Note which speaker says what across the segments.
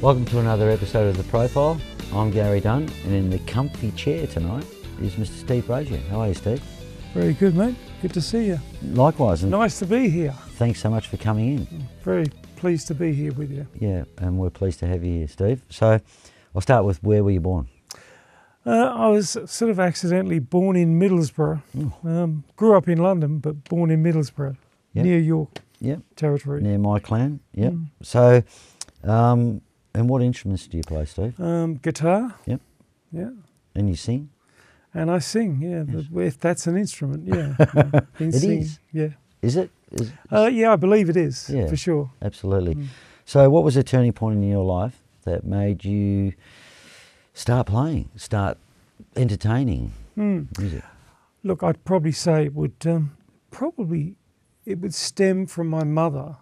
Speaker 1: Welcome to another episode of The Profile. I'm Gary Dunn, and in the comfy chair tonight is Mr. Steve Brazier. How are you, Steve?
Speaker 2: Very good, mate. Good to see you.
Speaker 1: Likewise. And
Speaker 2: nice to be here.
Speaker 1: thanks so much for coming in.
Speaker 2: Very pleased to be here with you.
Speaker 1: Yeah, and we're pleased to have you here, Steve. So I'll start with, where were you born?
Speaker 2: I was sort of accidentally born in Middlesbrough. Grew up in London, but born in Middlesbrough, near York territory.
Speaker 1: Near my clan, So, and what instruments do you play, Steve?
Speaker 2: Guitar.
Speaker 1: Yep.
Speaker 2: Yeah.
Speaker 1: And you sing?
Speaker 2: And I sing, if that's an instrument,
Speaker 1: It is?
Speaker 2: Yeah.
Speaker 1: Is it?
Speaker 2: Yeah, I believe it is, for sure.
Speaker 1: Absolutely. So what was a turning point in your life that made you start playing, start entertaining music?
Speaker 2: Look, I'd probably say it would stem from my mother.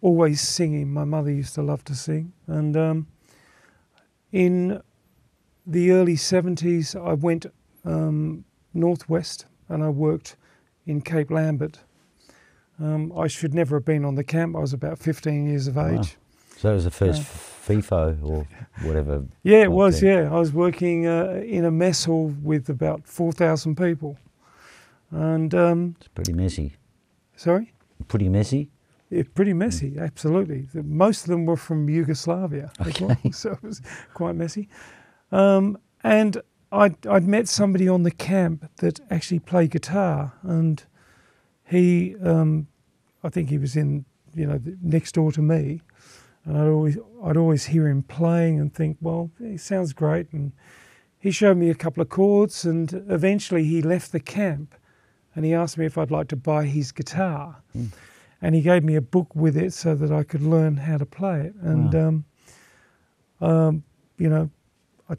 Speaker 2: Always singing. My mother used to love to sing. And in the early 70s, I went northwest and I worked in Cape Lambert. I should never have been on the camp. I was about 15 years of age. Wow.
Speaker 1: So it was the first FIFO or whatever?
Speaker 2: Yeah, it was, I was working in a mess hall with about 4,000 people. And
Speaker 1: it's pretty messy.
Speaker 2: Sorry?
Speaker 1: Pretty messy?
Speaker 2: Yeah, pretty messy, absolutely. Most of them were from Yugoslavia as well, so it was quite messy. And I'd met somebody on the camp that actually played guitar, and he, I think he was in, next door to me, and I'd always hear him playing and think, well, he sounds great. And he showed me a couple of chords, and eventually he left the camp, and he asked me if I'd like to buy his guitar. And he gave me a book with it so that I could learn how to play it. And, I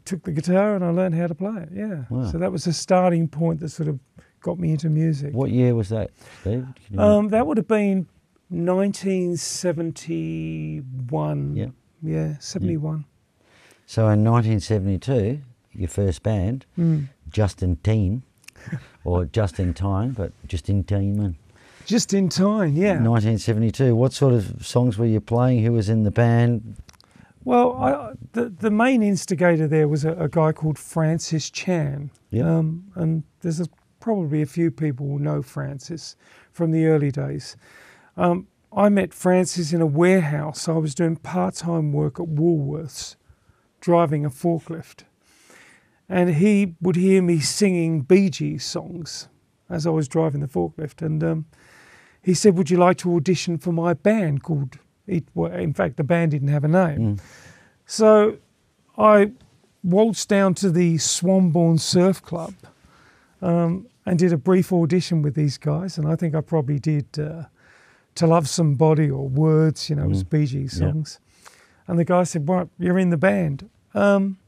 Speaker 2: took the guitar and I learned how to play it, So that was a starting point that sort of got me into music.
Speaker 1: What year was that, Steve?
Speaker 2: That would have been 1971. Yeah, 71.
Speaker 1: So in 1972, your first band, Just in Time, or Just in Time, but Just in Time.
Speaker 2: Just in Time,
Speaker 1: 1972. What sort of songs were you playing? Who was in the band?
Speaker 2: Well, the main instigator there was a guy called Francis Chan. And there's probably a few people who know Francis from the early days. I met Francis in a warehouse. I was doing part-time work at Woolworths, driving a forklift. And he would hear me singing Bee Gees songs as I was driving the forklift. And he said, would you like to audition for my band called... in fact, the band didn't have a name. So I waltzed down to the Swanbourne Surf Club and did a brief audition with these guys. And I think I probably did To Love Somebody or Words, it was Bee Gees songs. And the guy said, well, you're in the band. And,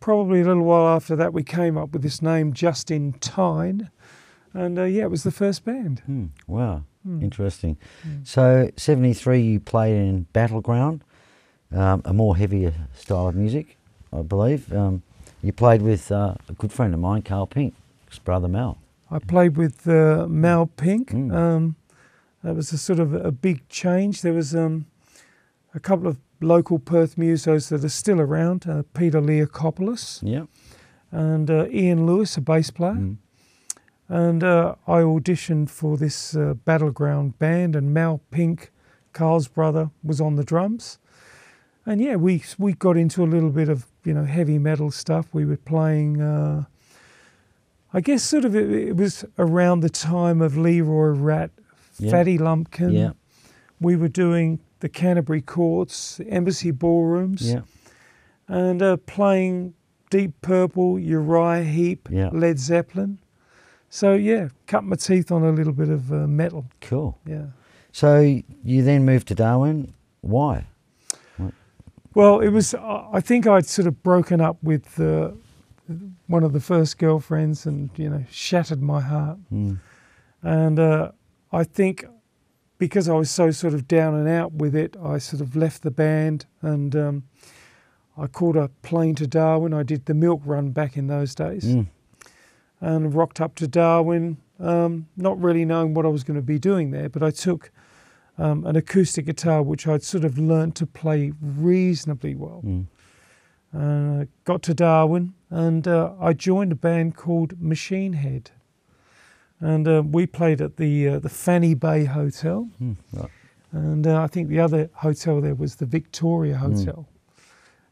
Speaker 2: probably a little while after that, we came up with this name, Just in Time. And it was the first band.
Speaker 1: Wow, interesting. So 73, you played in Battleground, a more heavier style of music, I believe. You played with a good friend of mine, Carl Pink's brother Mal.
Speaker 2: I played with Mal Pink. That was a sort of a big change. There was a couple of local Perth musos that are still around, Peter Leokopoulos and Ian Lewis, a bass player. And I auditioned for this Battleground band, and Mal Pink, Carl's brother, was on the drums. And we got into a little bit of heavy metal stuff. We were playing, I guess sort of it was around the time of Leroy Rat, Fatty Lumpkin. We were doing the Canterbury Courts, Embassy Ballrooms, and playing Deep Purple, Uriah Heep, Led Zeppelin. So, cut my teeth on a little bit of metal.
Speaker 1: Cool.
Speaker 2: Yeah.
Speaker 1: So you then moved to Darwin. Why?
Speaker 2: Well, it was, I think I'd sort of broken up with one of the first girlfriends and, shattered my heart. And I think because I was so sort of down and out with it, I sort of left the band and I caught a plane to Darwin. I did the milk run back in those days. And rocked up to Darwin, not really knowing what I was going to be doing there, but I took an acoustic guitar, which I'd sort of learnt to play reasonably well. Got to Darwin, and I joined a band called Machine Head. And we played at the Fanny Bay Hotel.
Speaker 1: Right.
Speaker 2: And I think the other hotel there was the Victoria Hotel.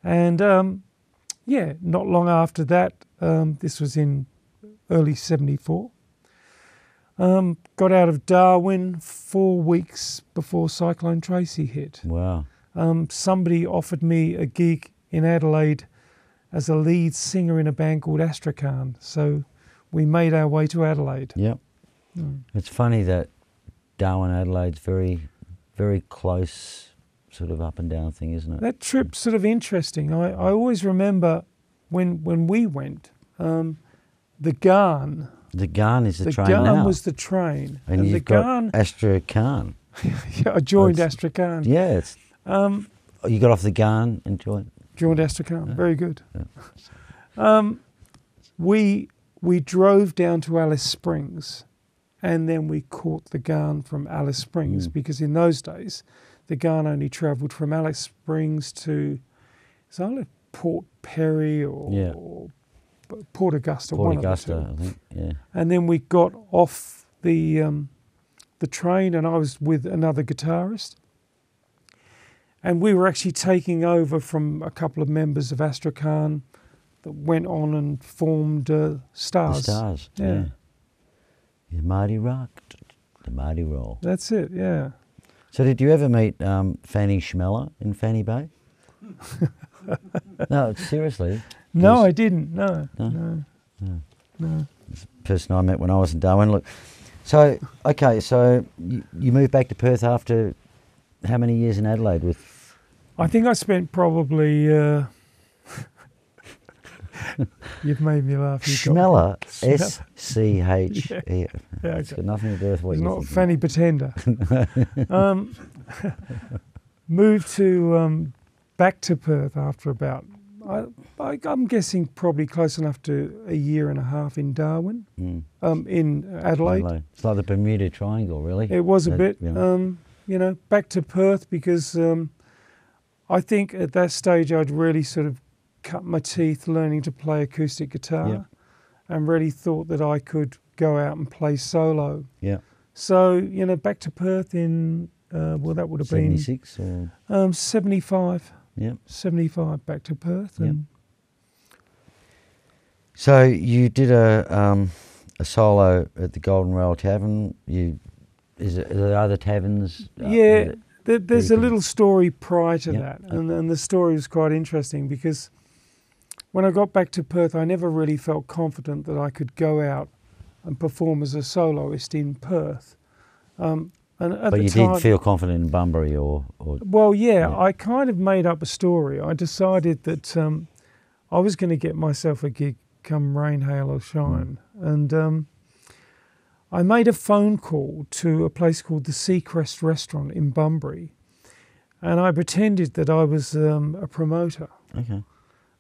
Speaker 2: And not long after that, this was in early 74, got out of Darwin 4 weeks before Cyclone Tracy hit.
Speaker 1: Wow.
Speaker 2: Somebody offered me a gig in Adelaide as a lead singer in a band called Astrakhan. So we made our way to Adelaide.
Speaker 1: Yep. It's funny that Darwin and Adelaide's very, very close sort of up and down thing, isn't it?
Speaker 2: That trip's sort of interesting. I always remember when we went, the Garn.
Speaker 1: The Garn is the train now.
Speaker 2: The Garn was the train.
Speaker 1: And you've
Speaker 2: the
Speaker 1: got
Speaker 2: Garn,
Speaker 1: Astrakhan.
Speaker 2: Yeah, I joined Astrakhan.
Speaker 1: Yeah. You got off the Garn and joined
Speaker 2: Astrakhan.
Speaker 1: Yeah.
Speaker 2: Very good.
Speaker 1: Yeah.
Speaker 2: We drove down to Alice Springs, and then we caught the Garn from Alice Springs, because in those days the Garn only travelled from Alice Springs to either Port Perry or Port Augusta.
Speaker 1: Port Augusta, I think. Yeah.
Speaker 2: And then we got off the train, and I was with another guitarist, and we were actually taking over from a couple of members of Astrakhan that went on and formed Stars.
Speaker 1: The Stars, yeah. The Mighty Rock, the Mighty Roll.
Speaker 2: That's it, yeah.
Speaker 1: So did you ever meet Fanny Schmeller in Fanny Bay? No, seriously.
Speaker 2: No, I didn't. No.
Speaker 1: It's the person I met when I was in Darwin. Look, so you moved back to Perth after how many years in Adelaide with?
Speaker 2: I think I spent probably. You've made me laugh.
Speaker 1: Schmeller, S-C-H.
Speaker 2: Yeah,
Speaker 1: It's got nothing to do with what
Speaker 2: it's
Speaker 1: you're
Speaker 2: not
Speaker 1: thinking.
Speaker 2: Fanny Pretender. Moved to back to Perth after about, I'm guessing probably close enough to a year and a half in Darwin, in Adelaide.
Speaker 1: It's like the Bermuda Triangle, really.
Speaker 2: It was a bit,
Speaker 1: you know.
Speaker 2: back to Perth because I think at that stage I'd really sort of cut my teeth learning to play acoustic guitar, and really thought that I could go out and play solo.
Speaker 1: Yeah.
Speaker 2: So, back to Perth in, that would have
Speaker 1: 76
Speaker 2: been...
Speaker 1: or?
Speaker 2: 75.
Speaker 1: Yeah.
Speaker 2: 75 back to Perth.
Speaker 1: Yep.
Speaker 2: And
Speaker 1: So you did a solo at the Golden Rail Tavern. Are there other taverns?
Speaker 2: There's a little story prior to
Speaker 1: Yep.
Speaker 2: that, and the story was quite interesting because when I got back to Perth, I never really felt confident that I could go out and perform as a soloist in Perth. And at
Speaker 1: But
Speaker 2: the
Speaker 1: you
Speaker 2: time,
Speaker 1: did feel confident in Bunbury or
Speaker 2: Well, I kind of made up a story. I decided that I was going to get myself a gig come rain, hail or shine. And I made a phone call to a place called the Seacrest Restaurant in Bunbury, and I pretended that I was a promoter.
Speaker 1: Okay.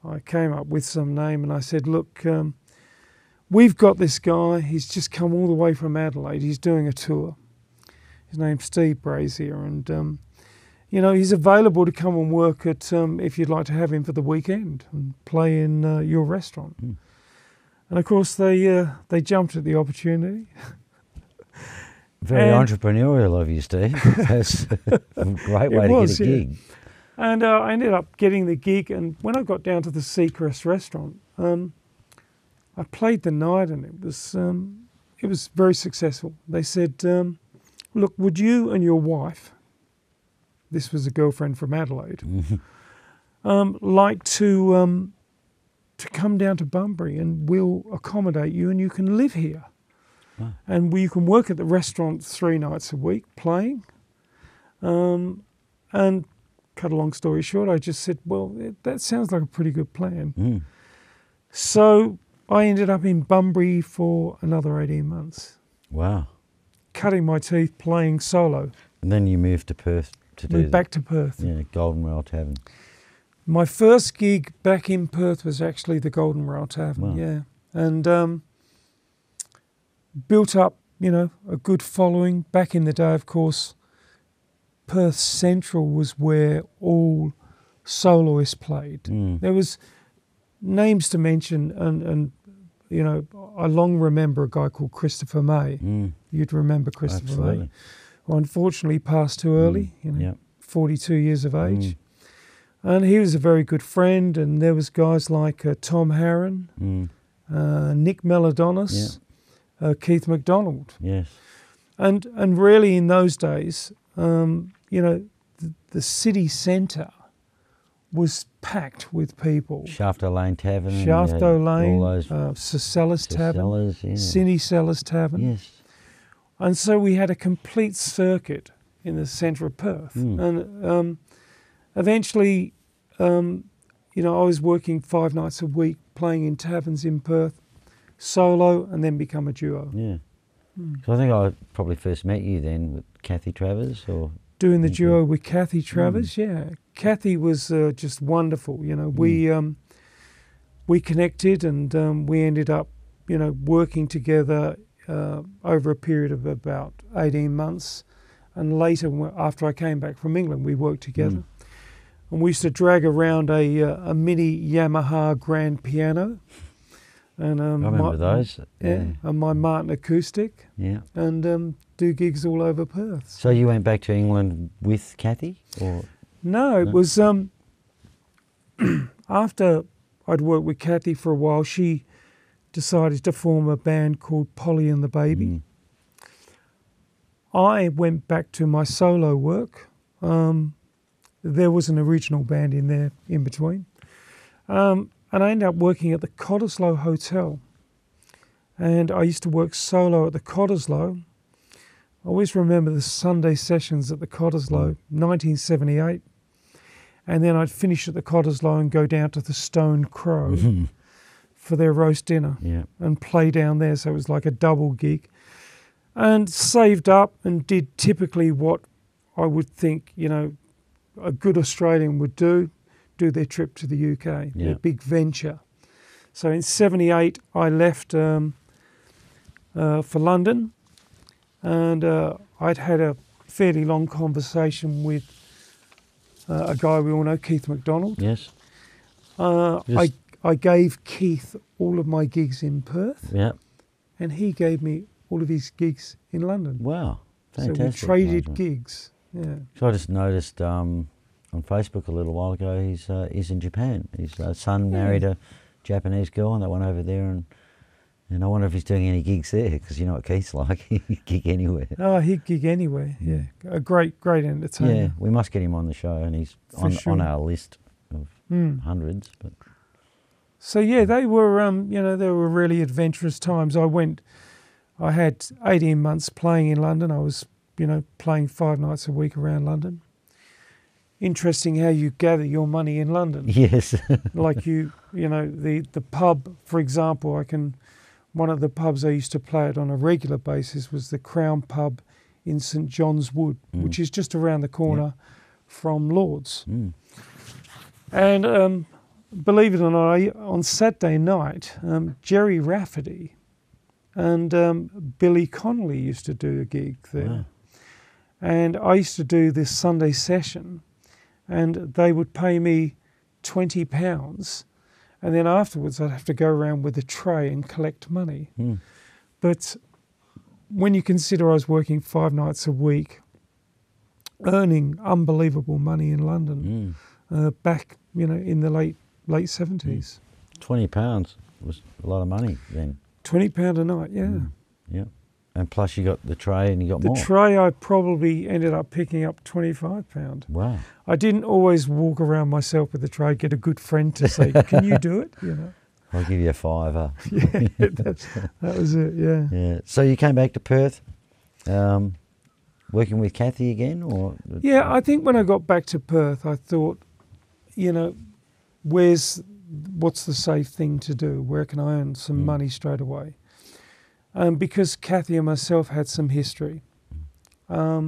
Speaker 2: I came up with some name and I said, look, we've got this guy. He's just come all the way from Adelaide. He's doing a tour. His name's Steve Brazier, and he's available to come and work at if you'd like to have him for the weekend and play in your restaurant. And of course they jumped at the opportunity.
Speaker 1: Very entrepreneurial of you, Steve. That's a great way to get a gig.
Speaker 2: And I ended up getting the gig, and when I got down to the Seacrest Restaurant, I played the night, and it was very successful. They said, look, would you and your wife, this was a girlfriend from Adelaide, like to come down to Bunbury, and we'll accommodate you and you can live here. Wow. And you can work at the restaurant 3 nights a week playing. And cut a long story short, I just said, well, that sounds like a pretty good plan. So I ended up in Bunbury for another 18 months.
Speaker 1: Wow.
Speaker 2: Cutting my teeth playing solo.
Speaker 1: And then you moved to Perth to do
Speaker 2: Moved back to Perth.
Speaker 1: Yeah, Golden Rail Tavern.
Speaker 2: My first gig back in Perth was actually the Golden Rail Tavern,
Speaker 1: Wow.
Speaker 2: yeah. And built up, a good following. Back in the day, of course, Perth Central was where all soloists played. There was names to mention, and you know, I long remember a guy called Christopher May. You'd remember Christopher May. Well, unfortunately, passed too early. 42 years of age, and he was a very good friend. And there was guys like Tom Harron, Nick Meladonis, Keith MacDonald.
Speaker 1: Yes.
Speaker 2: And really in those days, you know, the city centre was packed with people.
Speaker 1: Shafto Lane Tavern.
Speaker 2: Shafto Lane,
Speaker 1: all those
Speaker 2: Sir Sellers Tavern,
Speaker 1: Cine
Speaker 2: Sellers Tavern.
Speaker 1: Yes.
Speaker 2: And so we had a complete circuit in the centre of Perth. And eventually, you know, I was working 5 nights a week, playing in taverns in Perth, solo, and then become a duo.
Speaker 1: Yeah. So I think I probably first met you then with Kathy Travers, or
Speaker 2: doing the duo with Kathy Travers. Yeah, Kathy was just wonderful. You know, we connected, and we ended up, you know, working together over a period of about 18 months, and later, after I came back from England, we worked together, and we used to drag around a mini Yamaha grand piano. And
Speaker 1: I remember those.
Speaker 2: And my Martin acoustic.
Speaker 1: Yeah.
Speaker 2: And do gigs all over Perth.
Speaker 1: So you went back to England with Kathy, or?
Speaker 2: No, it was after I'd worked with Kathy for a while, she decided to form a band called Polly and the Baby. I went back to my solo work. There was an original band in there in between. And I ended up working at the Cottesloe Hotel. And I used to work solo at the Cottesloe. I always remember the Sunday sessions at the Cottesloe, 1978. And then I'd finish at the Cottesloe and go down to the Stone Crow for their roast dinner and play down there. So it was like a double gig. And saved up and did typically what I would think, you know, a good Australian would do their trip to the UK, their big venture. So in 78, I left for London, and I'd had a fairly long conversation with a guy we all know, Keith MacDonald.
Speaker 1: Yes.
Speaker 2: I gave Keith all of my gigs in Perth,
Speaker 1: and
Speaker 2: he gave me all of his gigs in London.
Speaker 1: Wow, fantastic.
Speaker 2: So we traded gigs. Yeah.
Speaker 1: So I just noticed on Facebook a little while ago, he's in Japan. His son married a Japanese girl, and they went over there, and I wonder if he's doing any gigs there, because you know what Keith's like, he'd gig anywhere.
Speaker 2: Oh, he'd gig anywhere, A great entertainer.
Speaker 1: Yeah, we must get him on the show, and he's on our list of hundreds. But
Speaker 2: so yeah, they were, you know, they were really adventurous times. I had 18 months playing in London. I was, you know, playing 5 nights a week around London. Interesting how you gather your money in London.
Speaker 1: Yes.
Speaker 2: Like you know, the pub, for example, one of the pubs I used to play at on a regular basis was the Crown Pub in St John's Wood, which is just around the corner from Lord's. And believe it or not, on Saturday night, Jerry Rafferty and Billy Connolly used to do a gig there.
Speaker 1: Wow.
Speaker 2: And I used to do this Sunday session, and they would pay me £20, and then afterwards I'd have to go around with a tray and collect money. But when you consider I was working 5 nights a week, earning unbelievable money in London, back, you know, in the late 70s.
Speaker 1: £20 was a lot of money then.
Speaker 2: £20 a night,
Speaker 1: Yeah. And plus you got the tray and you got more.
Speaker 2: The tray I probably ended up picking up £25.
Speaker 1: Wow.
Speaker 2: I didn't always walk around myself with the tray, get a good friend to say, can you do it? You know.
Speaker 1: I'll give you a £5.
Speaker 2: Yeah, that was it, yeah.
Speaker 1: Yeah. So you came back to Perth, working with Kathy again? Or?
Speaker 2: Yeah, I think when I got back to Perth, I thought, you know, what's the safe thing to do? Where can I earn some money straight away? Because Kathy and myself had some history. I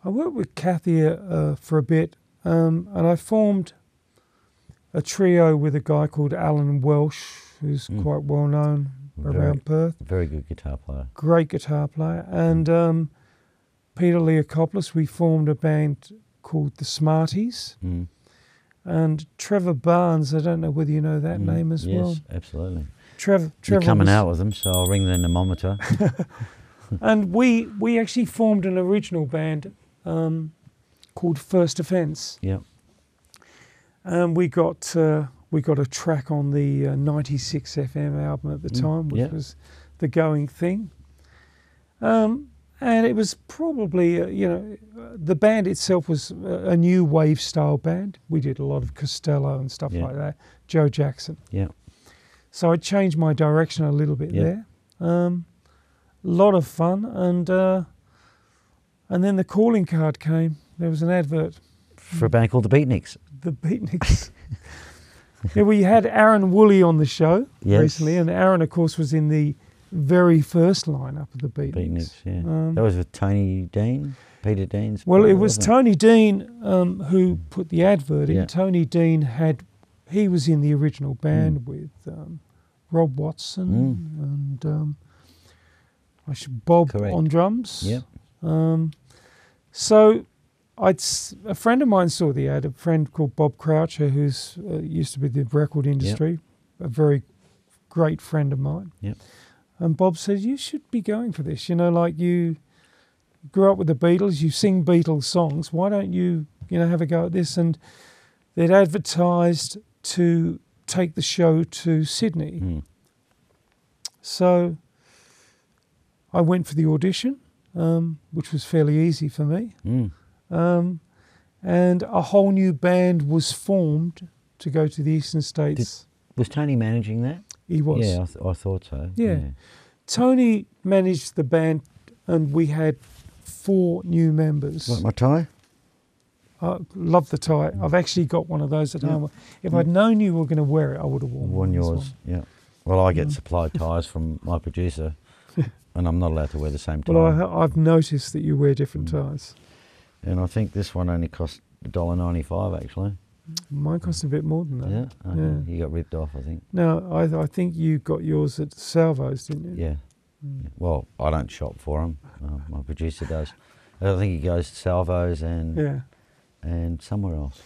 Speaker 2: worked with Kathy for a bit, and I formed a trio with a guy called Alan Welsh, who's quite well known around Perth.
Speaker 1: Very good guitar player.
Speaker 2: Great guitar player. And Peter Leokopoulos, we formed a band called the Smarties. And Trevor Barnes, I don't know whether you know that name as well.
Speaker 1: Yes, absolutely.
Speaker 2: Trevor
Speaker 1: You're coming out with them, so I'll ring the anemometer.
Speaker 2: And we actually formed an original band called First Offence.
Speaker 1: Yeah.
Speaker 2: And we got a track on the 96 FM album at the time, which was The Going Thing. And it was probably, the band itself was a new wave style band. We did a lot of Costello and stuff like that, Joe Jackson.
Speaker 1: Yeah.
Speaker 2: So I changed my direction a little bit there. A lot of fun, and then the calling card came. There was an advert
Speaker 1: For a band called the Beatniks.
Speaker 2: The Beatniks. We had Aaron Woolley on the show recently, and Aaron, of course, was in the very first lineup of the Beatniks.
Speaker 1: That was with Tony Dean, Peter Dean's.
Speaker 2: Well, it was Tony Dean who put the advert in. Tony Dean he was in the original band with Rob Watson and Bob on drums. So a friend of mine saw the ad, a friend called Bob Croucher, who's used to be in the record industry, a very great friend of mine. And Bob said, you should be going for this. Like you grew up with the Beatles, you sing Beatles songs. Why don't you, have a go at this? And they'd advertised to take the show to Sydney. So I went for the audition, which was fairly easy for me. And a whole new band was formed to go to the Eastern States.
Speaker 1: Was Tony managing that?
Speaker 2: He was.
Speaker 1: Yeah, I thought so.
Speaker 2: Yeah. Tony managed the band, and we had 4 new members.
Speaker 1: Like my tie?
Speaker 2: I love the tie. I've actually got one of those at home. If I'd known you were going to wear it, I would have worn yours.
Speaker 1: Yeah. Well, I get supplied ties from my producer, and I'm not allowed to wear the same tie.
Speaker 2: Well, I've noticed that you wear different ties.
Speaker 1: And I think this one only cost $1.95 actually.
Speaker 2: Mine cost a bit more than that.
Speaker 1: Yeah? Okay. You got ripped off, I think.
Speaker 2: No, I think you got yours at Salvo's, didn't you?
Speaker 1: Yeah. Well, I don't shop for them. My producer does. I think he goes to Salvo's and somewhere else.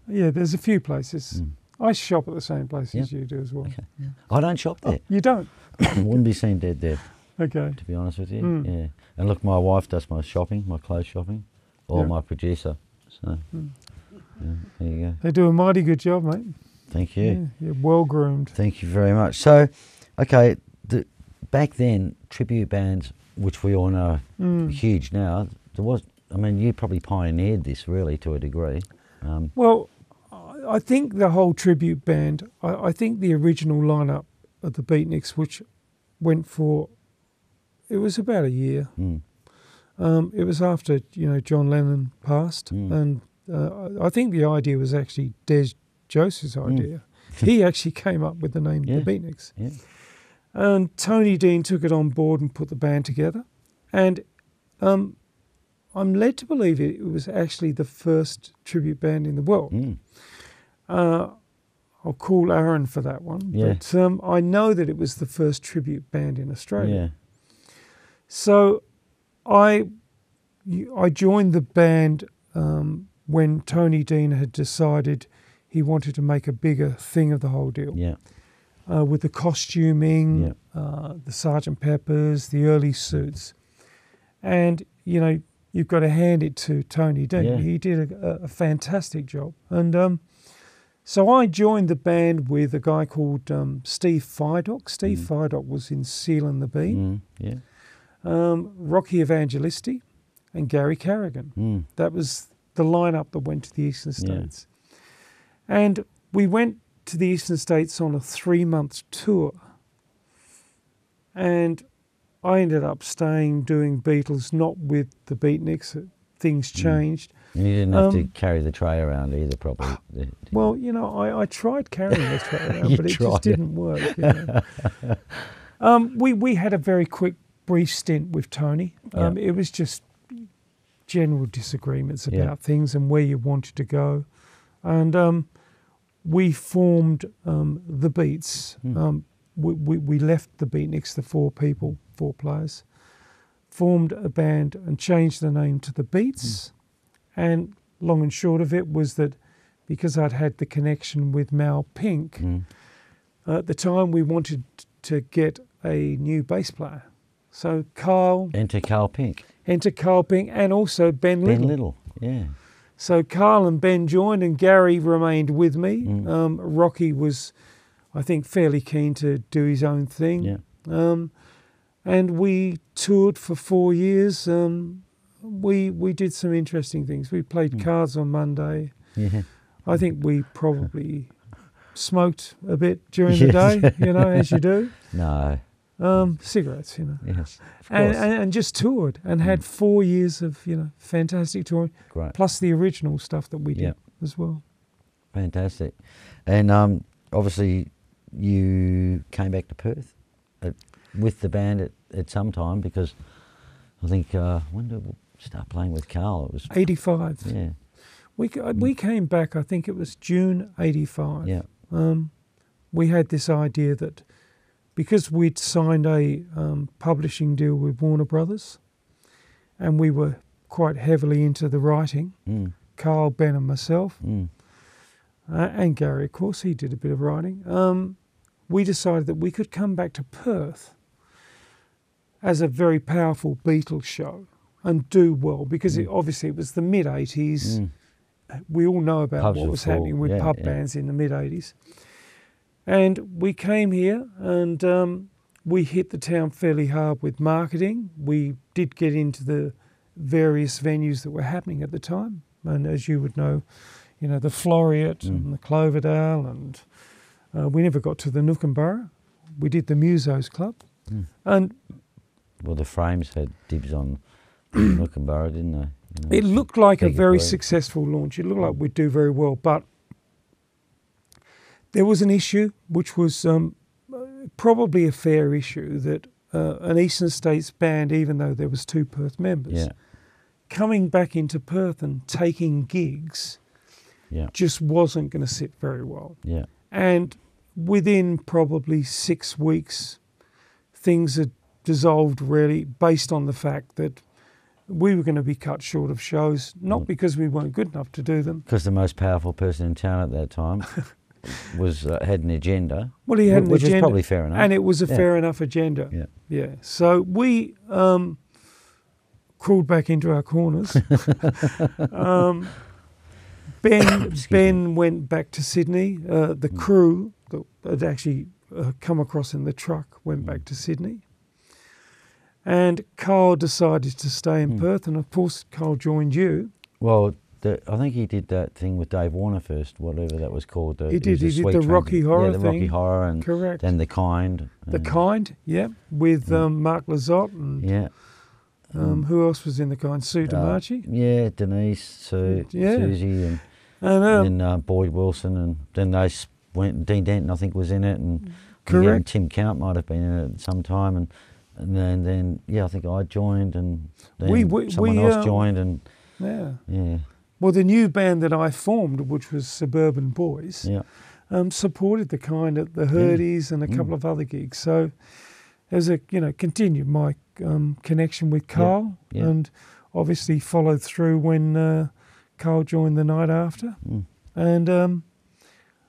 Speaker 2: Yeah, there's a few places. I shop at the same place as you do as well.
Speaker 1: Okay. I don't shop there.
Speaker 2: You don't?
Speaker 1: Wouldn't be seen dead there.
Speaker 2: Okay.
Speaker 1: To be honest with you, yeah. And look, my wife does my shopping, my clothes shopping, or my producer. So, there you go.
Speaker 2: They do a mighty good job, mate.
Speaker 1: Thank you.
Speaker 2: Yeah, you're well groomed.
Speaker 1: Thank you very much. So, okay, back then, tribute bands, which we all know, huge now. There was, you probably pioneered this really to a degree.
Speaker 2: Well, I think the whole tribute band, I think the original lineup of the Beatniks, which went for, it was about a year. It was after, John Lennon passed. And I think the idea was actually Des Joseph's idea. He actually came up with the name the Beatniks.
Speaker 1: Yeah.
Speaker 2: And Tony Dean took it on board and put the band together. And I'm led to believe it was actually the first tribute band in the world. I'll call Aaron for that one.
Speaker 1: Yeah.
Speaker 2: But I know that it was the first tribute band in Australia.
Speaker 1: Yeah.
Speaker 2: So I joined the band when Tony Dean had decided he wanted to make a bigger thing of the whole deal.
Speaker 1: Yeah.
Speaker 2: With the costuming, the Sgt. Peppers, the early suits. And, you've got to hand it to Tony Dean.
Speaker 1: Yeah.
Speaker 2: He did a fantastic job. And so I joined the band with a guy called Steve Fidock. Steve Fidock was in Seal and the Bean. Rocky Evangelisti and Gary Carrigan. That was the lineup that went to the Eastern States. And we went to the Eastern States on a 3-month tour. And I ended up staying doing Beatles, not with the Beatniks. Things changed.
Speaker 1: And you didn't have to carry the tray around either, probably.
Speaker 2: Well, I tried carrying the tray around, but it just didn't work. We had a very quick, brief stint with Tony. It was just general disagreements about things and where you wanted to go. And we formed the Beats. We left the Beatniks, the 4 players, formed a band and changed the name to the Beats. And long and short of it was that because I'd had the connection with Mal Pink, at the time we wanted to get a new bass player. So
Speaker 1: Enter Carl Pink.
Speaker 2: And also Ben Little.
Speaker 1: Ben Little, yeah.
Speaker 2: So Carl and Ben joined and Gary remained with me. Rocky was, I think, fairly keen to do his own thing.
Speaker 1: Yeah.
Speaker 2: And we toured for 4 years. We did some interesting things. We played cards on Monday.
Speaker 1: Yeah.
Speaker 2: I think we probably smoked a bit during the day, as you do.
Speaker 1: No.
Speaker 2: Cigarettes,
Speaker 1: Yes, of course.
Speaker 2: And just toured and had 4 years of, fantastic touring.
Speaker 1: Great.
Speaker 2: Plus the original stuff that we did as well.
Speaker 1: Fantastic. And obviously you came back to Perth with the band at some time, because I think, when did we start playing with Carl? It was
Speaker 2: 85.
Speaker 1: Yeah.
Speaker 2: We came back, I think it was June 85.
Speaker 1: Yeah.
Speaker 2: We had this idea that because we'd signed a publishing deal with Warner Brothers and we were quite heavily into the writing, Carl, Ben and myself, and Gary, of course, he did a bit of writing, we decided that we could come back to Perth as a very powerful Beatles show and do well, because obviously it was the mid-80s. We all know about
Speaker 1: Pubs
Speaker 2: what was happening with pub bands in the mid-80s. And we came here and we hit the town fairly hard with marketing. We did get into the various venues that were happening at the time. And as you would know, the Floriat and the Cloverdale, and we never got to the Nookenborough. We did the Musos Club. And
Speaker 1: well, the Frames had dibs on Nookenborough, didn't they?
Speaker 2: It looked like a very successful launch. It looked like we'd do very well, but there was an issue, which was probably a fair issue, that an Eastern States band, even though there was 2 Perth members, coming back into Perth and taking gigs just wasn't going to sit very well.
Speaker 1: Yeah.
Speaker 2: And within probably 6 weeks, things had dissolved really, based on the fact that we were going to be cut short of shows, not because we weren't good enough to do them.
Speaker 1: Because the most powerful person in town at that time was had an agenda.
Speaker 2: Well, he had an
Speaker 1: which
Speaker 2: agenda,
Speaker 1: is probably fair enough.
Speaker 2: and it was a fair enough agenda. Yeah. So we crawled back into our corners. Ben went back to Sydney. The crew that had actually come across in the truck went back to Sydney. And Carl decided to stay in Perth, and of course Carl joined you.
Speaker 1: Well, I think he did that thing with Dave Warner first, whatever that was called.
Speaker 2: He did the Rocky Horror thing.
Speaker 1: Yeah, the Rocky Horror, and
Speaker 2: correct.
Speaker 1: Then The Kind.
Speaker 2: The Kind, with Mark Lizotte and who else was in The Kind? Sue DiMarchi?
Speaker 1: Yeah, Denise, Susie, and then Boyd Wilson, and then they went. Dean Denton, I think, was in it, and and Tim Count might have been in it at some time, and then I think I joined, and then someone else joined, and
Speaker 2: Well, the new band that I formed, which was Suburban Boys, supported The Kind at the Hurdies and a couple of other gigs. So there's continued my connection with Carl, and obviously followed through when Carl joined the night after, and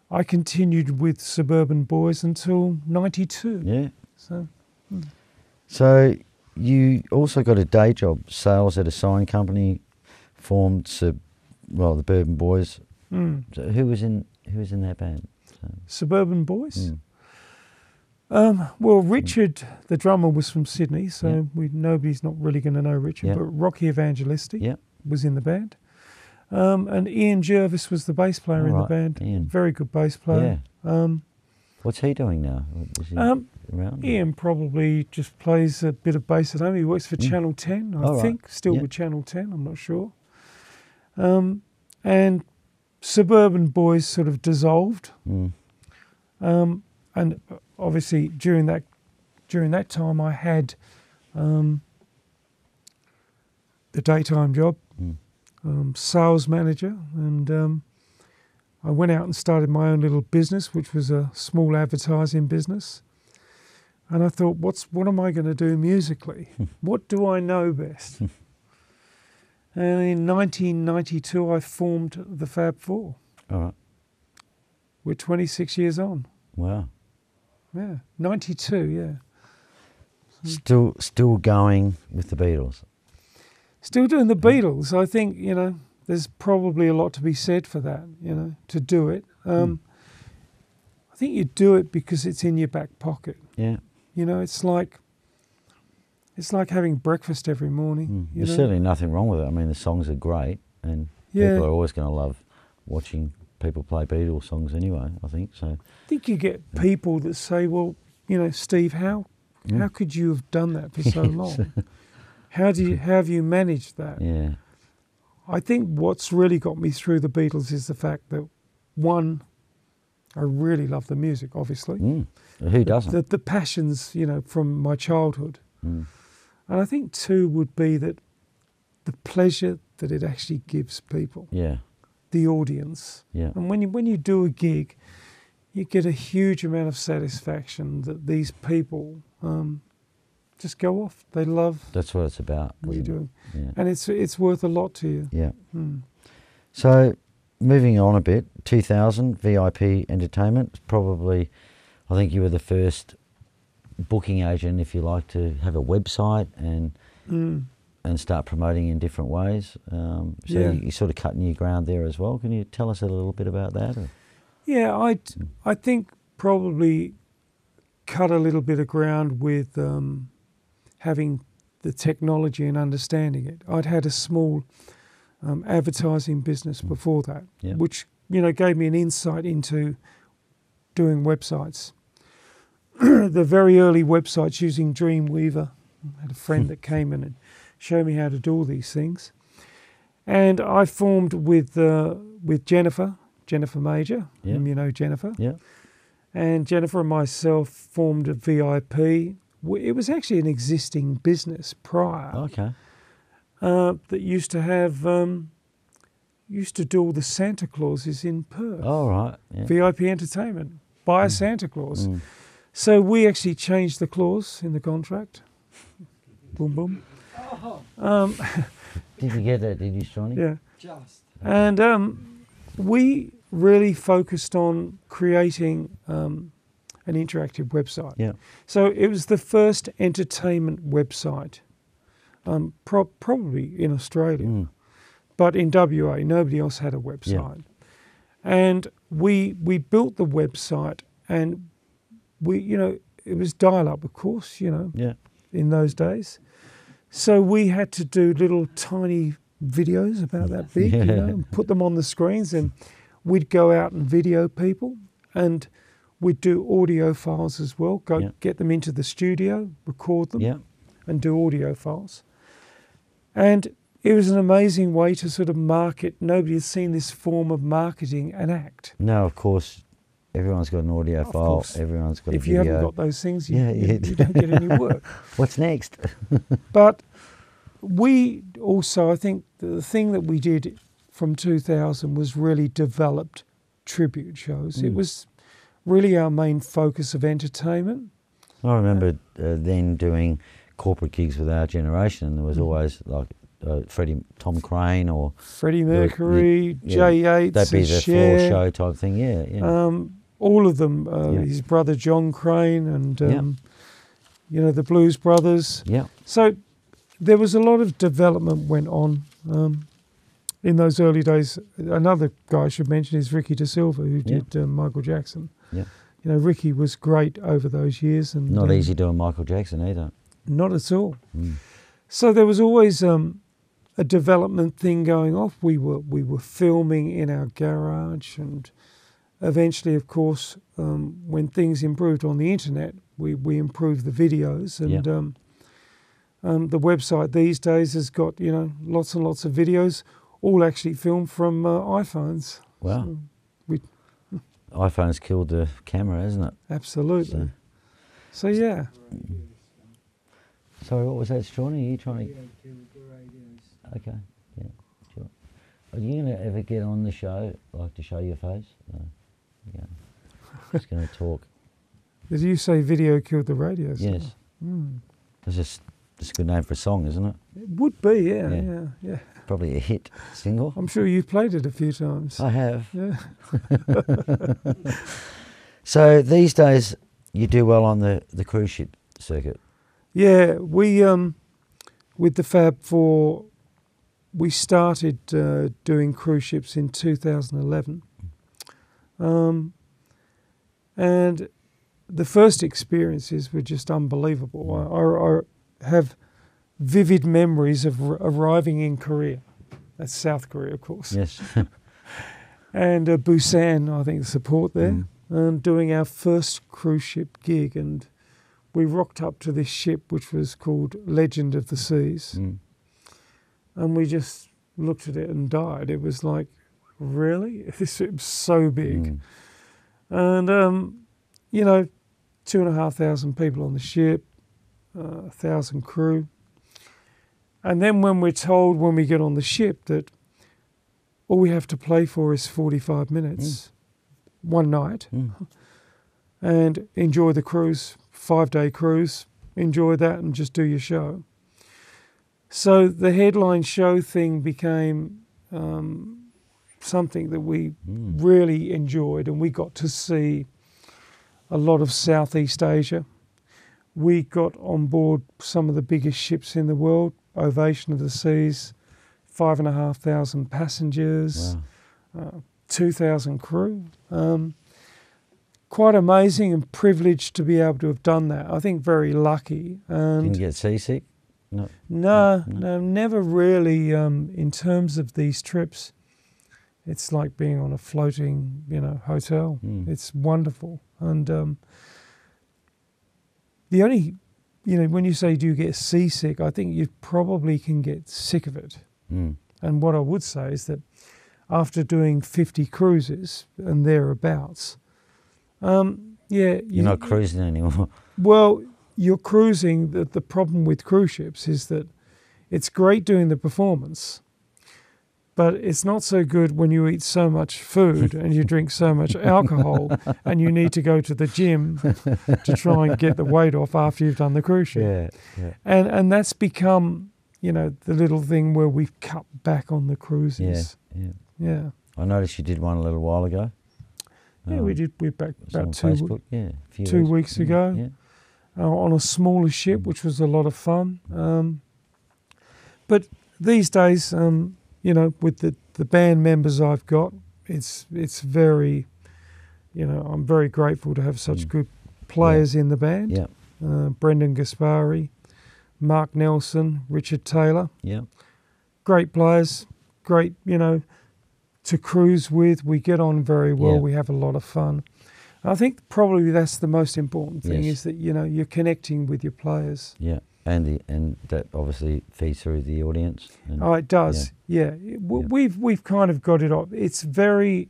Speaker 2: I continued with Suburban Boys until '92.
Speaker 1: Yeah. So you also got a day job, sales at a sign company, formed the Bourbon Boys. So who was in that band?
Speaker 2: Suburban Boys. Well, Richard, the drummer, was from Sydney, so nobody's not really going to know Richard. But Rocky Evangelisti was in the band, and Ian Jervis was the bass player in the band.
Speaker 1: Ian.
Speaker 2: Very good bass player.
Speaker 1: What's he doing now? Is he around?
Speaker 2: Ian probably just plays a bit of bass at home. He works for Channel 10, I think, still with Channel 10, I'm not sure. And Suburban Boys sort of dissolved. And obviously during that time I had the daytime job, sales manager, and I went out and started my own little business, which was a small advertising business. And I thought, what am I going to do musically? What do I know best? And in 1992, I formed the Fab Four.
Speaker 1: All right.
Speaker 2: We're 26 years on.
Speaker 1: Wow.
Speaker 2: Yeah, 92, yeah.
Speaker 1: Still going with the Beatles.
Speaker 2: Still doing the Beatles. I think, there's probably a lot to be said for that, to do it. I think you do it because it's in your back pocket.
Speaker 1: Yeah.
Speaker 2: It's like having breakfast every morning.
Speaker 1: There's certainly nothing wrong with it. I mean, the songs are great, and people are always going to love watching people play Beatles songs anyway, I think. So
Speaker 2: I think you get people that say, well, Steve, how could you have done that for so long? How have you managed that?
Speaker 1: Yeah.
Speaker 2: I think what's really got me through the Beatles is the fact that, one, I really love the music, obviously.
Speaker 1: Who doesn't?
Speaker 2: The passions, from my childhood. And I think, two, would be that the pleasure that it actually gives people.
Speaker 1: Yeah.
Speaker 2: The audience.
Speaker 1: Yeah.
Speaker 2: And when you do a gig, you get a huge amount of satisfaction that these people just go off. They love.
Speaker 1: That's what it's about.
Speaker 2: What you're doing,
Speaker 1: yeah.
Speaker 2: And it's worth a lot to you.
Speaker 1: Yeah. So, moving on a bit, 2000 VIP Entertainment. Probably, I think you were the first booking agent, if you like, to have a website and start promoting in different ways. So you're sort of cutting your ground there as well. Can you tell us a little bit about that? Or?
Speaker 2: Yeah, I think probably cut a little bit of ground with having the technology and understanding it. I'd had a small advertising business before that, which gave me an insight into doing websites. The very early websites using Dreamweaver. I had a friend that came in and showed me how to do all these things. And I formed with Jennifer Major, whom you know Jennifer.
Speaker 1: Yeah. And
Speaker 2: Jennifer and myself formed a VIP. It was actually an existing business prior.
Speaker 1: Okay.
Speaker 2: That used to do all the Santa Clauses in Perth.
Speaker 1: Oh, right. Yeah.
Speaker 2: VIP Entertainment, by a Santa Claus. So we actually changed the clause in the contract. Boom, boom.
Speaker 1: Did you get that, did you, Shawnee?
Speaker 2: Yeah. Just. And we really focused on creating an interactive website.
Speaker 1: Yeah.
Speaker 2: So it was the first entertainment website, probably in Australia. But in WA, nobody else had a website. Yeah. And we built the website, and it was dial-up, of course, in those days. So we had to do little tiny videos about that big, and put them on the screens, and we'd go out and video people, and we'd do audio files as well, get them into the studio, record them, and do audio files. And it was an amazing way to sort of market. Nobody had seen this form of marketing an act.
Speaker 1: No, of course. Everyone's got an audio file.
Speaker 2: Course.
Speaker 1: Everyone's got a
Speaker 2: If
Speaker 1: video.
Speaker 2: you haven't got those things, you don't get any work.
Speaker 1: What's next?
Speaker 2: But we also, I think, the thing that we did from 2000 was really developed tribute shows. It was really our main focus of entertainment.
Speaker 1: I remember then doing corporate gigs with our generation, and there was always like Tom Crane or
Speaker 2: Freddie Mercury, Jay Yates,
Speaker 1: that'd be the
Speaker 2: Cher,
Speaker 1: floor show type thing. Yeah.
Speaker 2: All of them. His brother John Crane, and the Blues Brothers.
Speaker 1: Yeah.
Speaker 2: So there was a lot of development went on in those early days. Another guy I should mention is Ricky Da Silva, who did Michael Jackson. Yeah. Ricky was great over those years, and
Speaker 1: not easy doing Michael Jackson either.
Speaker 2: Not at all. So there was always a development thing going off. We were filming in our garage, and eventually, of course, when things improved on the internet, we improved the videos, and the website these days has got lots and lots of videos, all actually filmed from iPhones.
Speaker 1: Wow. iPhone's killed the camera, hasn't it?
Speaker 2: Absolutely. So yeah.
Speaker 1: Sorry, what was that, Shawnee? Are you trying to... Okay, yeah, sure. Are you going to ever get on the show, like to show your face? No. Yeah. Just going to talk.
Speaker 2: As you say, video killed the radio star.
Speaker 1: Yes. It's a good name for a song, isn't it?
Speaker 2: It would be, yeah.
Speaker 1: Probably a hit single.
Speaker 2: I'm sure you've played it a few times.
Speaker 1: I have.
Speaker 2: Yeah.
Speaker 1: So these days, you do well on the cruise ship circuit.
Speaker 2: Yeah, we with the Fab Four, we started doing cruise ships in 2011, and the first experiences were just unbelievable. I have vivid memories of arriving in Korea. That's South Korea, of course.
Speaker 1: Yes.
Speaker 2: And Busan, I think, the support there, and doing our first cruise ship gig. And we rocked up to this ship, which was called Legend of the Seas. And we just looked at it and died. It was like, really? This was so big. And, 2,500 people on the ship, 1,000 crew. And then when we're told when we get on the ship that all we have to play for is 45 minutes, one night, and enjoy the cruise, 5-day cruise, enjoy that and just do your show. So the headline show thing became something that we really enjoyed, and we got to see a lot of Southeast Asia. We got on board some of the biggest ships in the world, Ovation of the Seas, 5,500 passengers, 2,000 crew. Quite amazing and privileged to be able to have done that. I think very lucky. And
Speaker 1: Didn't get seasick?
Speaker 2: No, never really. In terms of these trips, it's like being on a floating, hotel. It's wonderful. And the only, when you say do you get seasick, I think you probably can get sick of it. And what I would say is that after doing 50 cruises and thereabouts, you're
Speaker 1: not cruising anymore.
Speaker 2: Well, you're cruising. The problem with cruise ships is that it's great doing the performance, but it's not so good when you eat so much food and you drink so much alcohol and you need to go to the gym to try and get the weight off after you've done the cruise ship.
Speaker 1: Yeah.
Speaker 2: And that's become, the little thing where we've cut back on the cruises. Yeah.
Speaker 1: I noticed you did one a little while ago.
Speaker 2: Yeah, we did. We're back about
Speaker 1: 2
Speaker 2: weeks ago on a smaller ship, which was a lot of fun. But these days, with the band members I've got, it's very, I'm very grateful to have such good players in the band.
Speaker 1: Yeah.
Speaker 2: Brendan Gaspari, Mark Nelson, Richard Taylor.
Speaker 1: Yeah. Great
Speaker 2: players, great, to cruise with. We get on very well.
Speaker 1: Yeah.
Speaker 2: We have a lot of fun. I think probably that's the most important thing is that, you're connecting with your players.
Speaker 1: Yeah. And that obviously feeds through the audience.
Speaker 2: Oh, it does. Yeah. We've kind of got it off. It's very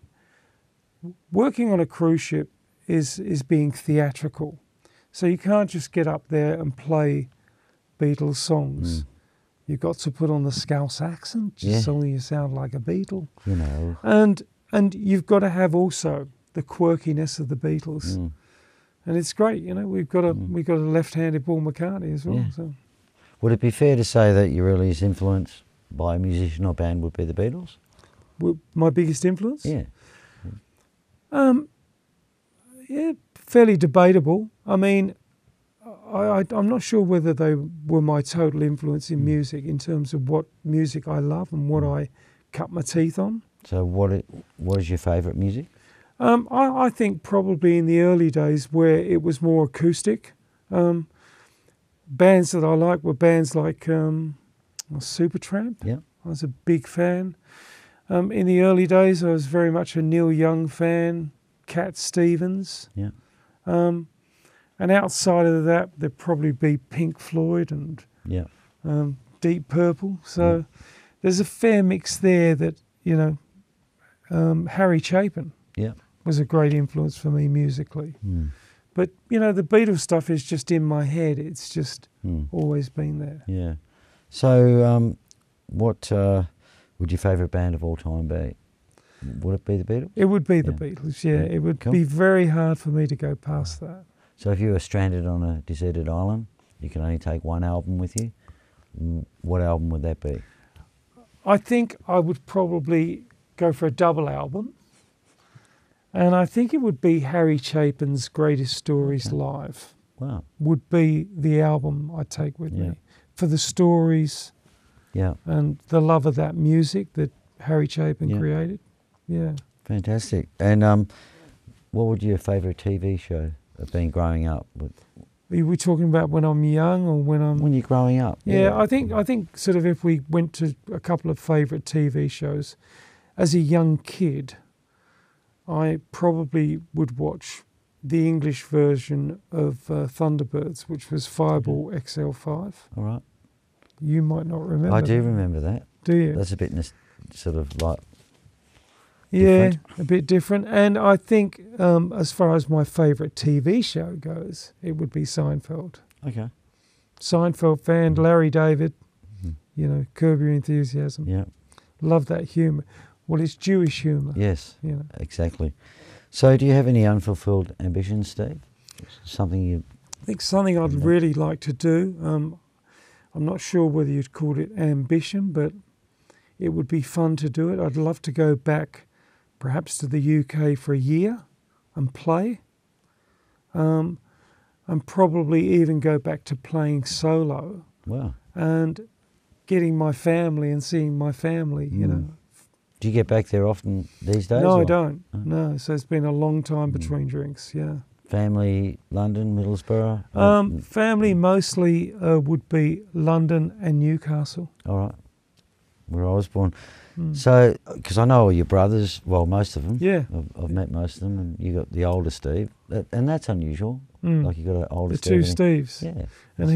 Speaker 2: working on a cruise ship is being theatrical. So you can't just get up there and play Beatles songs. You've got to put on the Scouse accent just so you sound like a Beatle. And you've got to have also the quirkiness of the Beatles. And it's great, we've got a left-handed Paul McCartney as well.
Speaker 1: Yeah.
Speaker 2: So.
Speaker 1: Would it be fair to say that your earliest influence by a musician or band would be the Beatles?
Speaker 2: My biggest influence?
Speaker 1: Yeah.
Speaker 2: Fairly debatable. I mean, I'm not sure whether they were my total influence in music in terms of what music I love and what I cut my teeth on.
Speaker 1: So what is your favourite music?
Speaker 2: I think probably in the early days where it was more acoustic. Bands that I like were bands like Supertramp.
Speaker 1: Yeah.
Speaker 2: I was a big fan. In the early days, I was very much a Neil Young fan, Cat Stevens.
Speaker 1: Yeah.
Speaker 2: And outside of that, there'd probably be Pink Floyd and Deep Purple. So there's a fair mix there that, Harry Chapin was a great influence for me musically. But, the Beatles stuff is just in my head. It's just always been there.
Speaker 1: Yeah. So what would your favourite band of all time be? Would it be the Beatles?
Speaker 2: It would be the Beatles, yeah. It would be very hard for me to go past that.
Speaker 1: So if you were stranded on a deserted island, you can only take one album with you. What album would that be?
Speaker 2: I think I would probably go for a double album. And I think it would be Harry Chapin's Greatest Stories Live.
Speaker 1: Wow.
Speaker 2: Would be the album I'd take with me. For the stories and the love of that music that Harry Chapin created. Yeah.
Speaker 1: Fantastic. And what would your favourite TV show have been growing up?
Speaker 2: Are we talking about when I'm young or when I'm...
Speaker 1: When you're growing up.
Speaker 2: Yeah, I think sort of if we went to a couple of favourite TV shows, as a young kid, I probably would watch the English version of Thunderbirds, which was Fireball XL5.
Speaker 1: All right.
Speaker 2: You might not remember.
Speaker 1: I do remember that.
Speaker 2: Do you?
Speaker 1: That's a bit sort of like...
Speaker 2: Yeah,
Speaker 1: different.
Speaker 2: a bit different. And I think as far as my favourite TV show goes, it would be Seinfeld.
Speaker 1: Okay.
Speaker 2: Seinfeld fan, Larry David, you know, Curb Your Enthusiasm.
Speaker 1: Yeah.
Speaker 2: Love that humour. Well, it's Jewish humour.
Speaker 1: Yes,
Speaker 2: you know.
Speaker 1: Exactly. So do you have any unfulfilled ambitions, Steve? Something you...
Speaker 2: I think something I'd really like to do, I'm not sure whether you'd call it ambition, but it would be fun to do it. I'd love to go back perhaps to the UK for a year and play. And probably even go back to playing solo.
Speaker 1: Wow.
Speaker 2: And getting my family and seeing my family, you know.
Speaker 1: Do you get back there often these days?
Speaker 2: No, I don't. No, so it's been a long time between drinks, yeah.
Speaker 1: Family, London, Middlesbrough?
Speaker 2: Family mostly would be London and Newcastle.
Speaker 1: All right. Where I was born. So, because I know all your brothers, well, most of them.
Speaker 2: Yeah.
Speaker 1: I've met most of them, and you got the older Steve, and that's unusual. Like you got an older Steve.
Speaker 2: The two Steves.
Speaker 1: Yeah.
Speaker 2: And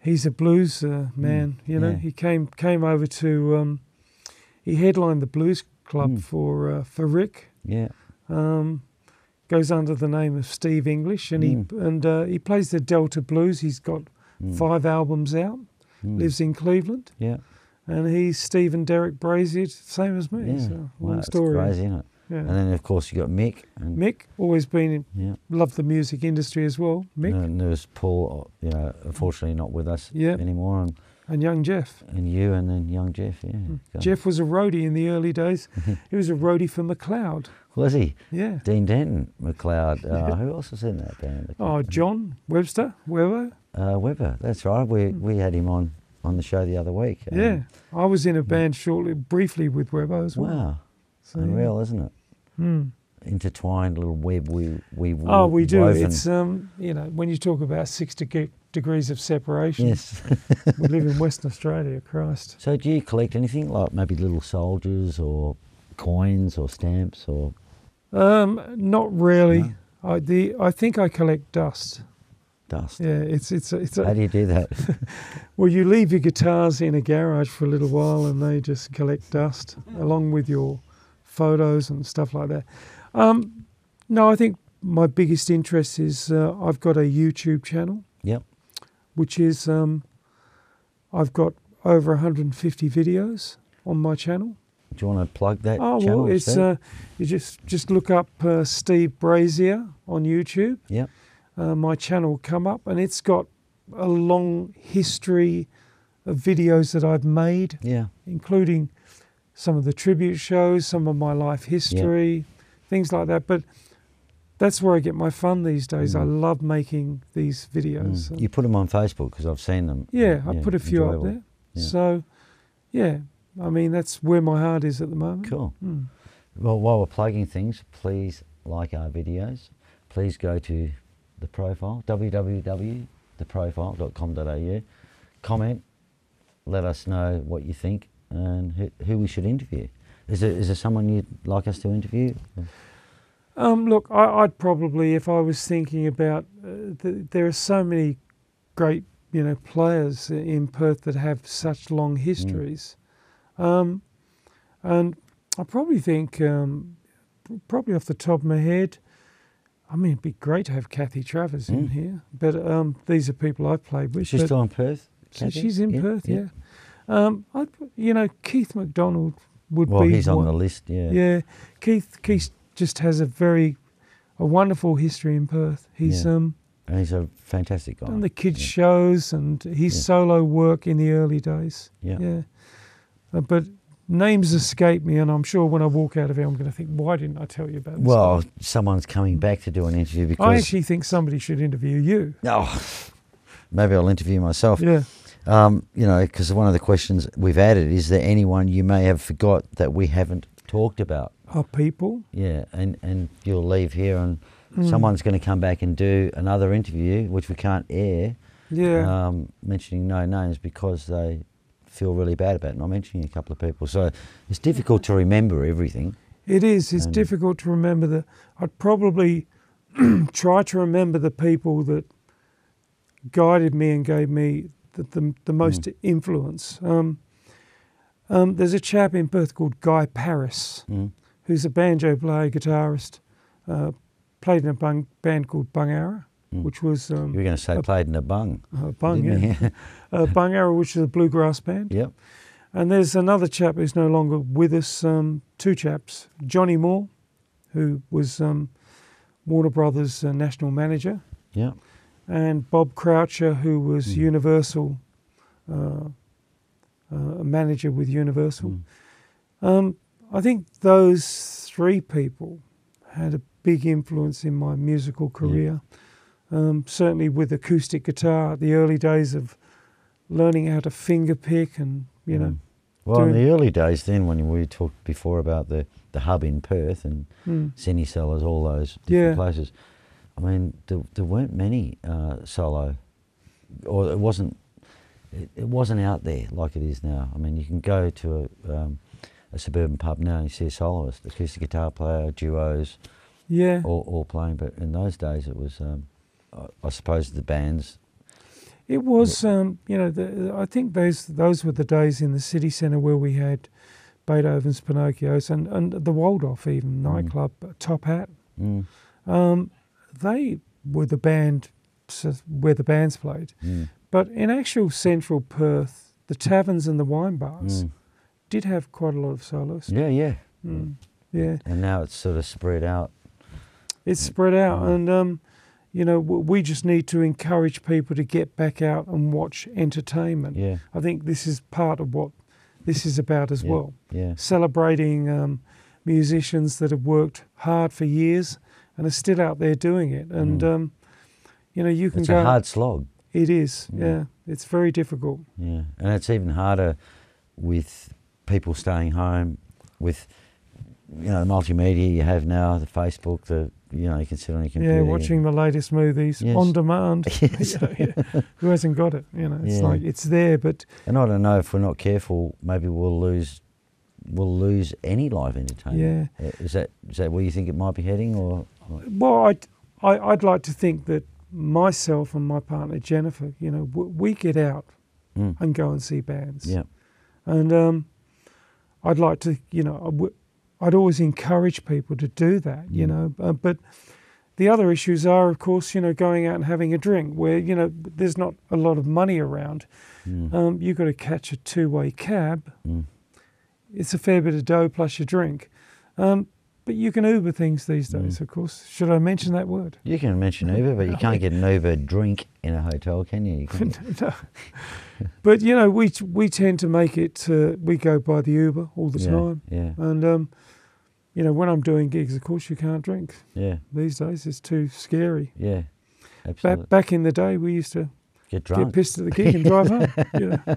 Speaker 2: he's a blues man. You know, he came over to. He headlined the blues club for Rick.
Speaker 1: Yeah.
Speaker 2: Goes under the name of Steve English, and he plays the Delta blues. He's got 5 albums out. Lives in Cleveland.
Speaker 1: Yeah.
Speaker 2: And he's Steve and Derek Brazier, same as me.
Speaker 1: Yeah.
Speaker 2: So,
Speaker 1: Wow,
Speaker 2: long
Speaker 1: that's
Speaker 2: story.
Speaker 1: crazy, isn't it?
Speaker 2: Yeah.
Speaker 1: And then, of course, you got Mick. And
Speaker 2: Mick, always been loved the music industry as well. Mick.
Speaker 1: And there's Paul, you know, unfortunately not with us anymore.
Speaker 2: And young Jeff.
Speaker 1: And you, and then young Jeff,
Speaker 2: Jeff was a roadie in the early days. He was a roadie for McLeod.
Speaker 1: Was he?
Speaker 2: Yeah.
Speaker 1: Dean Denton, McLeod. Who else was in that band?
Speaker 2: John Webster, Weber.
Speaker 1: Weber, that's right. We had him on the show the other week.
Speaker 2: I was in a band briefly with Weber as well.
Speaker 1: Wow.
Speaker 2: So,
Speaker 1: unreal, isn't it? Intertwined little web we
Speaker 2: do.
Speaker 1: woven.
Speaker 2: It's you know, when you talk about 6 degrees of separation.
Speaker 1: Yes.
Speaker 2: We live in Western Australia, Christ.
Speaker 1: So do you collect anything like maybe little soldiers or coins or stamps or?
Speaker 2: Not really. No? I think I collect dust.
Speaker 1: Dust.
Speaker 2: Yeah, it's
Speaker 1: How do you do that?
Speaker 2: Well, you leave your guitars in a garage for a little while, and they just collect dust along with your photos and stuff like that. No, I think my biggest interest is I've got a YouTube channel.
Speaker 1: Yep.
Speaker 2: Which is I've got over 150 videos on my channel.
Speaker 1: Do you want to plug that channel?
Speaker 2: Oh, well, it's you just look up Steve Brazier on YouTube.
Speaker 1: Yep.
Speaker 2: My channel will come up, and it's got a long history of videos that I've made, including some of the tribute shows, some of my life history, things like that. But that's where I get my fun these days. I love making these videos.
Speaker 1: You put them on Facebook because I've seen them.
Speaker 2: Yeah, I put a few up there.
Speaker 1: Yeah.
Speaker 2: So, I mean, that's where my heart is at the moment.
Speaker 1: Cool. Well, while we're plugging things, please like our videos. Please go to the profile, www.theprofile.com.au. Comment, let us know what you think and who we should interview. Is there someone you'd like us to interview?
Speaker 2: Look, I'd probably, if I was thinking about, there are so many great, players in Perth that have such long histories, and I probably think, probably off the top of my head, I mean, it'd be great to have Kathy Travers in here, but these are people I've played with.
Speaker 1: She's still in Perth?
Speaker 2: She's in Perth, yeah. Keith McDonald would be.
Speaker 1: Well, he's on
Speaker 2: one.
Speaker 1: the list, yeah.
Speaker 2: Yeah, Keith just has a very a wonderful history in Perth. He's
Speaker 1: and he's a fantastic guy.
Speaker 2: done the kids shows and his solo work in the early days. But names escape me, and I'm sure when I walk out of here, I'm going to think, why didn't I tell you about this?
Speaker 1: Well, someone's coming back to do an interview because
Speaker 2: I actually think somebody should interview you.
Speaker 1: Oh, maybe I'll interview myself.
Speaker 2: Yeah.
Speaker 1: Because one of the questions we've added is there anyone you may have forgot that we haven't talked about?
Speaker 2: People?
Speaker 1: Yeah, and you'll leave here and someone's going to come back and do another interview, which we can't air, mentioning no names because they feel really bad about not mentioning a couple of people. So it's difficult to remember everything.
Speaker 2: It is. It's difficult to remember. I'd probably try to remember the people that guided me and gave me the most influence. There's a chap in Perth called Guy Paris, who's a banjo player, guitarist, played in a band called Bungara, which was... you
Speaker 1: were going to say played in a bung.
Speaker 2: Bung, yeah. Bungara, which is a bluegrass band.
Speaker 1: Yep.
Speaker 2: And there's another chap who's no longer with us, two chaps. Johnny Moore, who was Warner Brothers national manager.
Speaker 1: Yep.
Speaker 2: And Bob Croucher, who was Universal, a manager with Universal. I think those three people had a big influence in my musical career. Certainly with acoustic guitar, the early days of learning how to finger pick and,
Speaker 1: Well, in the early days then, when we talked before about the hub in Perth and Cine Cellars, all those different places, I mean, there weren't many solo, or it wasn't out there like it is now. I mean, you can go to a suburban pub now and you see a soloist, acoustic guitar player, duos, all playing. But in those days, it was, I suppose, the bands.
Speaker 2: It was, I think those were the days in the city centre where we had Beethoven's Pinocchios and the Waldorf even nightclub, Top Hat. They were the band where the bands played. But in actual central Perth, the taverns and the wine bars did have quite a lot of soloists.
Speaker 1: Yeah.
Speaker 2: Yeah.
Speaker 1: And now it's sort of spread out.
Speaker 2: It's spread out, and we just need to encourage people to get back out and watch entertainment.
Speaker 1: Yeah.
Speaker 2: I think this is part of what this is about as well.
Speaker 1: Yeah.
Speaker 2: Celebrating musicians that have worked hard for years and are still out there doing it. And you can
Speaker 1: it's
Speaker 2: go.
Speaker 1: It's a hard slog.
Speaker 2: It is. Yeah. It's very difficult.
Speaker 1: Yeah, and it's even harder with people staying home with the multimedia you have now, the Facebook, you can sit on your computer.
Speaker 2: Yeah, watching the latest movies on demand.
Speaker 1: Yes.
Speaker 2: Who hasn't got it? It's like it's there, but.
Speaker 1: And I don't know, if we're not careful, maybe we'll lose any live entertainment.
Speaker 2: Yeah.
Speaker 1: Is that where you think it might be heading, or?
Speaker 2: Well, I'd like to think that myself and my partner Jennifer, we get out and go and see bands.
Speaker 1: Yeah.
Speaker 2: And I'd like to, I'd always encourage people to do that, but the other issues are, of course, going out and having a drink where, there's not a lot of money around. You've got to catch a two-way cab. It's a fair bit of dough plus your drink. But you can Uber things these days, of course. Should I mention that word?
Speaker 1: You can mention Uber, but you can't get an Uber drink in a hotel, can you?
Speaker 2: No. But, we tend to make it, we go by the Uber all the time.
Speaker 1: Yeah.
Speaker 2: And, when I'm doing gigs, of course, you can't drink.
Speaker 1: Yeah.
Speaker 2: These days, it's too scary.
Speaker 1: Yeah, absolutely.
Speaker 2: Back in the day, we used to
Speaker 1: get drunk,
Speaker 2: get pissed at the gig and drive home. Yeah.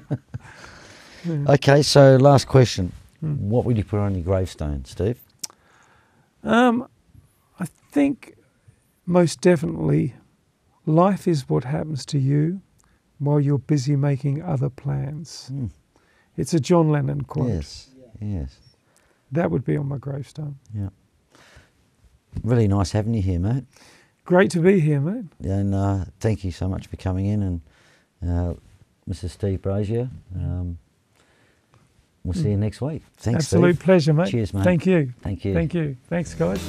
Speaker 1: Okay, so last question. What would you put on your gravestone, Steve?
Speaker 2: I think most definitely life is what happens to you while you're busy making other plans. It's a John Lennon quote.
Speaker 1: Yes.
Speaker 2: That would be on my gravestone.
Speaker 1: Yeah. Really nice having you here, mate.
Speaker 2: Great to be here, mate.
Speaker 1: And thank you so much for coming in. And Mr. Steve Brazier, we'll see you next week. Thanks,
Speaker 2: Absolute
Speaker 1: Steve.
Speaker 2: pleasure, mate.
Speaker 1: Cheers, mate.
Speaker 2: Thank you.
Speaker 1: Thank you.
Speaker 2: Thank you. Thanks, guys.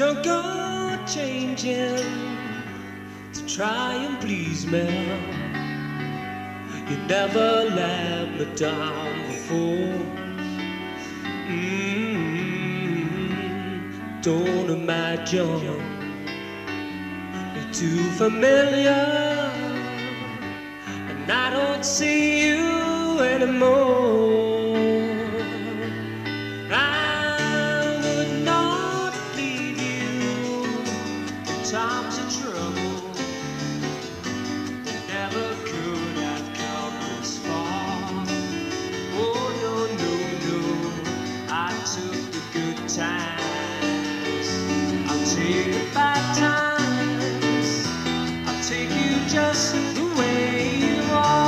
Speaker 3: Don't go changing to try and please me. You never let me down before. Don't imagine you're too familiar, and I don't see you anymore. I would not leave you in times of trouble. Never could have come this far. Oh no, no, no, I took the good times, I'll take the bad times, I'll take you just the way you are.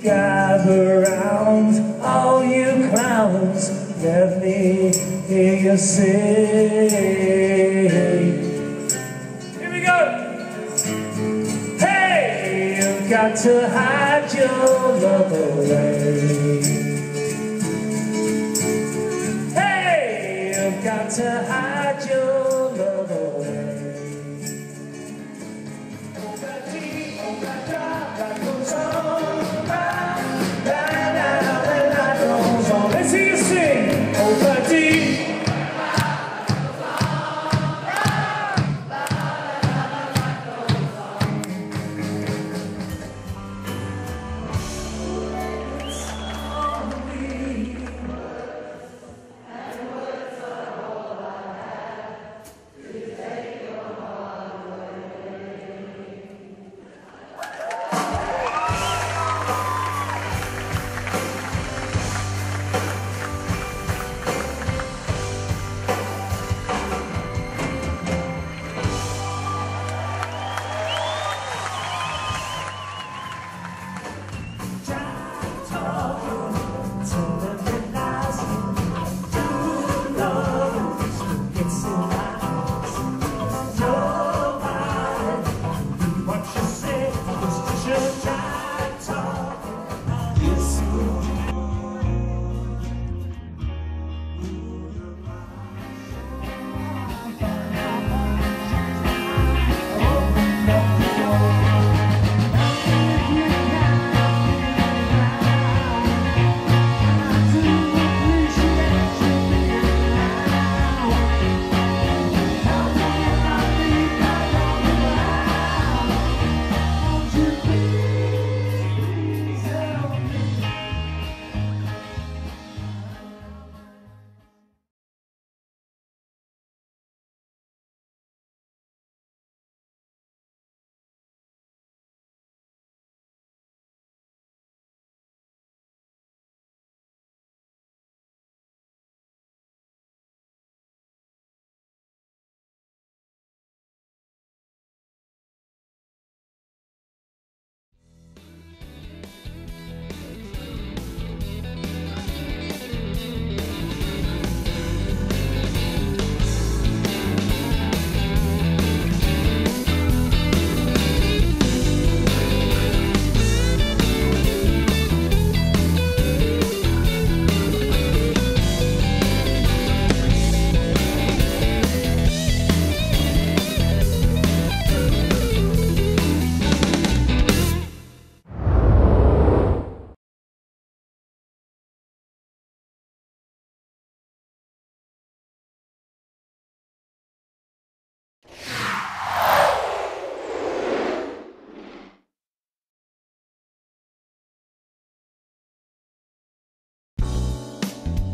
Speaker 4: Gather round, all you clowns, let me hear you sing. Here we go! Hey, you've got to hide your love away. Hey, you've got to hide your love away. Oh, that deep, oh, that dark, that goes on. Let's hear you sing, oh buddy.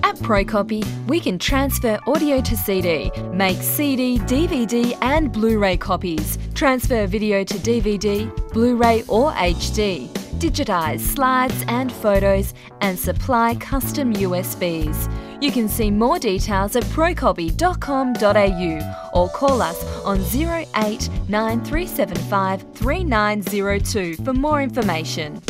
Speaker 5: At ProCopy, we can transfer audio to CD, make CD, DVD and Blu-ray copies, transfer video to DVD, Blu-ray or HD, digitise slides and photos and supply custom USBs. You can see more details at procopy.com.au or call us on 08 9375 3902 for more information.